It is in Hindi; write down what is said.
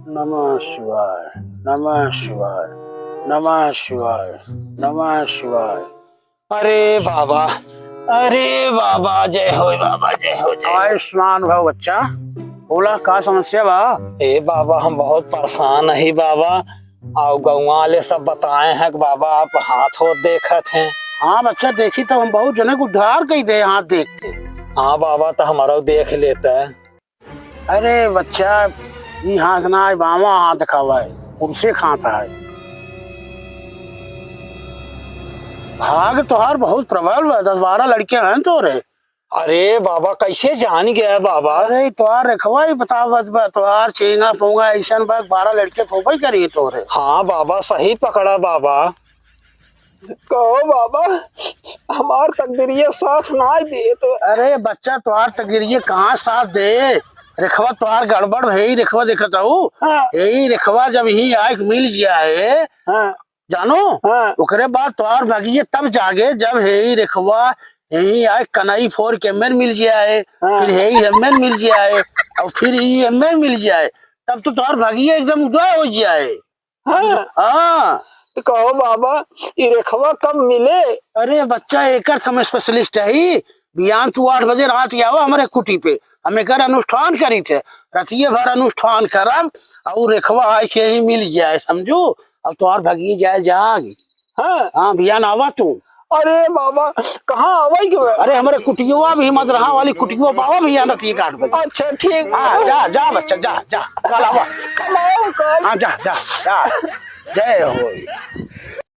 नमः शिवाय, नमः शिवाय, नमः शिवाय, नमः शिवाय। अरे बाबा, अरे बाबा, जय हो बाबा, जय हो जय हो। आयुष्मान भव बच्चा। बोला का समस्या बा? ए बाबा, हम बहुत परेशान है बाबा। और गाँव वाले सब बताए हैं कि बाबा आप हाथ और देखत हैं। हाँ बच्चा, देखी तो हम बहुत जने को उद्धार कई दे हाथ देख के। हाँ बाबा, तो हमारा देख लेता है। अरे बच्चा, ये हाथ ना है, बामा हाथ दिखावा है, उनसे खाता है। भाग तोहार बहुत प्रबल बा, 10-12 लड़के हैं तोरे। अरे बाबा, कैसे जान गया बाबा? अरे तोहार रखवा ही बता, बस बा तोहार चेंगा पोंगा ऐसा बा, 12 लड़के थोपा ही करिए तोरे। हाँ बाबा, सही पकड़ा बाबा। कहो बाबा, हमार तकदीरिये साथ ना दिए तो। अरे बच्चा, तोहार तकदीरिये कहाँ साथ दे? रेखवा तोहार गड़बड़ है ही, रेखवा देखत हूँ। हाँ यही रेखवा जब ही आए मिल जाए, हाँ जानो, हाँ ओकरे बाद तोहार भागिये तब जागे जब है ही रेखवा यही आए कनाई फोर के एमएन मिल जाए, हाँ। फिर है ही एमएन मिल जाए, और फिर ये एमएन मिल जाए, तब तो तोहार भागिये एकदम उदय हो जाए। हाँ, हाँ। तो कहो बाबा, ये रेखवा कब मिले? अरे बच्चा, एक समय स्पेशलिस्ट है ही। बिहान तू 8 बजे रात आवा हमारे कुटी पे, हम एक अनुष्ठान करी थे, रतिये भर अनुष्ठान करब और रेखवा आए के ही मिल जाए, समझो। अब तो और भगी जाए जाग। हाँ। हाँ बिहान आवा तू। अरे बाबा, कहाँ आवे के बा? अरे हमारे कुटियुआ भी मजरहा वाली कुटियुआ पावा बिहान रतिये 8 बजे। अच्छा ठीक। हाँ जा जा बच्चा, जा जा, कल आवा। कल आओ कल। हाँ जा जा जा, जय हो।